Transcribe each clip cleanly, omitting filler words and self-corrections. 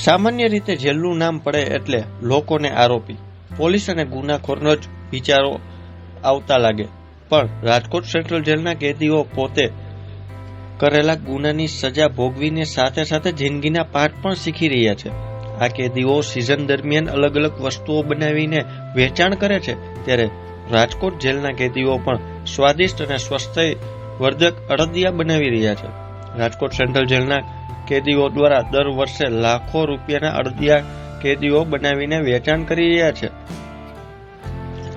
સામાન્ય રીતે જેલનું નામ પડે એટલે લોકોને આરોપી, પોલીસ અને ગુનાખોરનો જ વિચારો આવતા લાગે, પણ રાજકોટ સેન્ટ્રલ જેલના કેદીઓ પોતે કરેલા ગુનાની સજા ભોગવીને સાથે સાથે જિંદગીના પાઠ પણ શીખી રહ્યા છે. આ કેદીઓ સિઝન દરમિયાન અલગ અલગ વસ્તુઓ બનાવીને વેચાણ કરે છે, ત્યારે રાજકોટ જેલના કેદીઓ પણ સ્વાદિષ્ટ અને સ્વાસ્થ્યવર્ધક અડદિયા બનાવી રહ્યા છે. રાજકોટ સેન્ટ્રલ જેલના કેદીઓ દ્વારા દર વર્ષે લાખો રૂપિયાના અડદિયા કેદીઓ બનાવીને વેચાણ કરી રહ્યા છે.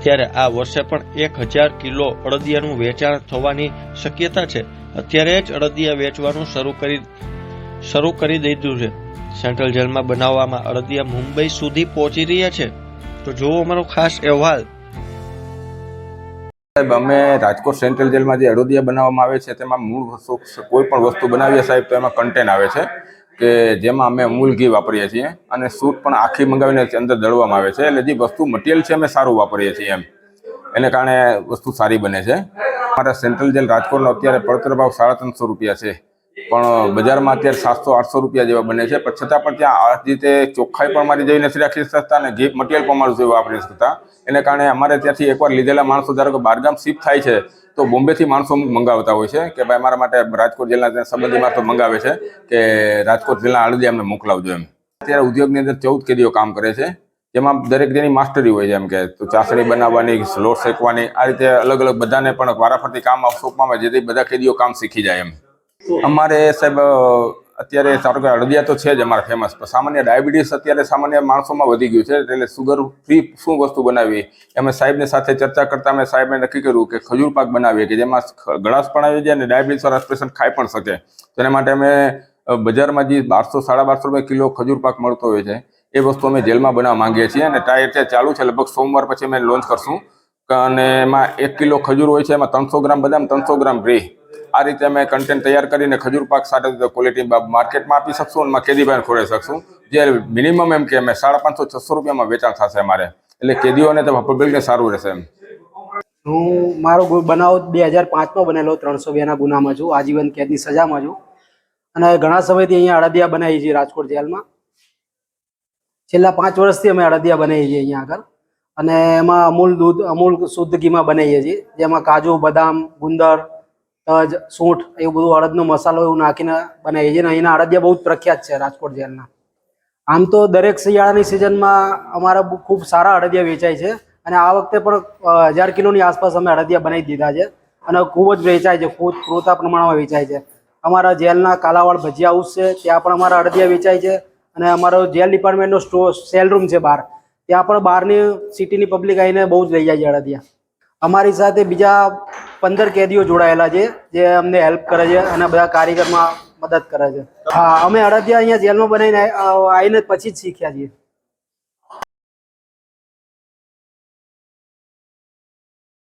ત્યારે આ વર્ષે પણ 1000 કિલો અડદિયાનું વેચાણ થવાની શક્યતા છે. અત્યારે જ અડદિયા વેચવાનું શરૂ કરી દીધું છે. સેન્ટ્રલ જેલમાં બનાવવામાં અડદિયા મુંબઈ સુધી પહોંચી રહ્યા છે. તો જુઓ અમારો ખાસ અહેવાલ. સાહેબ, અમે રાજકોટ સેન્ટ્રલ જેલમાં જે અડદિયા બનાવવામાં આવે છે તેમાં મૂળ વસ્તુ કોઈ પણ વસ્તુ બનાવીએ સાહેબ તો એમાં કન્ટેન આવે છે કે જેમાં અમે અમૂલ ઘી વાપરીએ છીએ અને સૂટ પણ આખી મંગાવીને અંદર દળવામાં આવે છે. એટલે જે વસ્તુ મટીરિયલ છે અમે સારું વાપરીએ છીએ એને કારણે વસ્તુ સારી બને છે. અમારા સેન્ટ્રલ જેલ રાજકોટનો અત્યારે પડતર ભાવ 350 રૂપિયા છે, પણ બજારમાં અત્યારે 700-800 રૂપિયા જેવા બને છે. પણ છતાં પણ ત્યાં આ રીતે ચોખ્ખાઈ પણ મારી જઈ નથી રાખી શકતા અને ઘી મટીરિયલ પણ અમારું જેવું વાપરી શકતા. એને કારણે અમારે ત્યાંથી એકવાર લીધેલા માણસો ધારો કે બહારગામ શિફ્ટ થાય છે તો બોમ્બેથી માણસો અમુક મંગાવતા હોય છે કે ભાઈ અમારા માટે રાજકોટ જેલના સંબંધી માણસો મંગાવે છે કે રાજકોટ જેલના અડદિયા અમને મોકલાવજો એમ. અત્યારે ઉદ્યોગની અંદર 14 કેદીઓ કામ કરે છે, જેમાં દરેક જેની માસ્ટરી હોય છે, એમ કે તો ચાસણી બનાવવાની, લોટ શેકવાની, આ રીતે અલગ અલગ બધાને પણ વારાફરતી કામ સોંપવામાં આવે જેથી બધા કેદીઓ કામ શીખી જાય એમ. અમારે સાહેબ અત્યારે સારો કે અડદિયા તો છે જ અમારા ફેમસ, પણ સામાન્ય ડાયાબિટીસ અત્યારે સામાન્ય માણસોમાં વધી ગયું છે, એટલે સુગર ફ્રી શું વસ્તુ બનાવી અમે સાહેબની સાથે ચર્ચા કરતા અમે સાહેબને નક્કી કર્યું કે ખજૂર પાક બનાવીએ કે જેમાં ગળાશ પણ આવી જાય અને ડાયાબિટીસવાળા પેશન્ટ ખાઈ પણ શકે. તેના માટે અમે બજારમાં જે 1200-1250 રૂપિયા કિલો ખજૂર પાક મળતો હોય છે એ વસ્તુ અમે જેલમાં બનાવવા માંગીએ છીએ અને ટ્રાય ચાલુ છે. લગભગ સોમવાર પછી અમે લોન્ચ કરશું અને એમાં 1 કિલો ખજૂર હોય છે, એમાં 300 ગ્રામ બદામ, 300 ગ્રામ ઘી, આ રીતે અમે કન્ટેન્ટ તૈયાર કરીને ખજૂર પાક સાથે ક્વોલિટી માર્કેટમાં આપી શકશું અને કેદીભાઈને ખોરાવી શકશું. જે મિનિમમ એમ કે અમે 550-600 રૂપિયામાં વેચાણ થશે અમારે, એટલે કેદીઓને તો પબ્લિકને સારું રહેશે એમ. હું મારો બનાવ 2005માં બનેલો, 302ના ગુનામાં છું, આજીવન કેદની સજામાં છું અને ઘણા સમયથી અહીંયા અડદિયા બનાવીએ છીએ રાજકોટ જેલમાં. છેલ્લા 5 વર્ષથી અમે અડદિયા બનાવીએ છીએ અહીંયા આગળ અને એમાં અમૂલ શુદ્ધ ઘીમાં બનાવીએ છીએ, જેમાં કાજુ, બદામ, ગુંદર, તજ, સૂંઠ એવું બધું અડદનો મસાલો એવું નાખીને બનાવીએ છીએ. અહીંના અડદિયા બહુ જ પ્રખ્યાત છે રાજકોટ જેલના. આમ તો દરેક શિયાળાની સિઝનમાં અમારા ખૂબ સારા અડદિયા વેચાય છે અને આ વખતે પણ 1000 કિલોની આસપાસ અમે અડદિયા બનાવી દીધા છે અને ખૂબ જ વેચાય છે, ખૂબ પૂરતા પ્રમાણમાં વેચાય છે. અમારા જેલના કાલાવાડ ભજીયા હાઉસ છે, ત્યાં પણ અમારા અડદિયા વેચાય છે અને અમારો જેલ ડિપાર્ટમેન્ટનો સેલ રૂમ છે બહાર, ત્યાં પણ બહારની સિટીની પબ્લિક આવીને બહુ જ લઈ જાય છે અડદિયા. અમારી સાથે બીજા 15 કેદીઓ જોડાયેલા છે જે અમને હેલ્પ કરે છે અને બધા કારીગરમાં મદદ કરે છે. હા, અમે અડદિયા અહીંયા જેલમાં બનાવીને આવીને પછી જ શીખ્યા છીએ.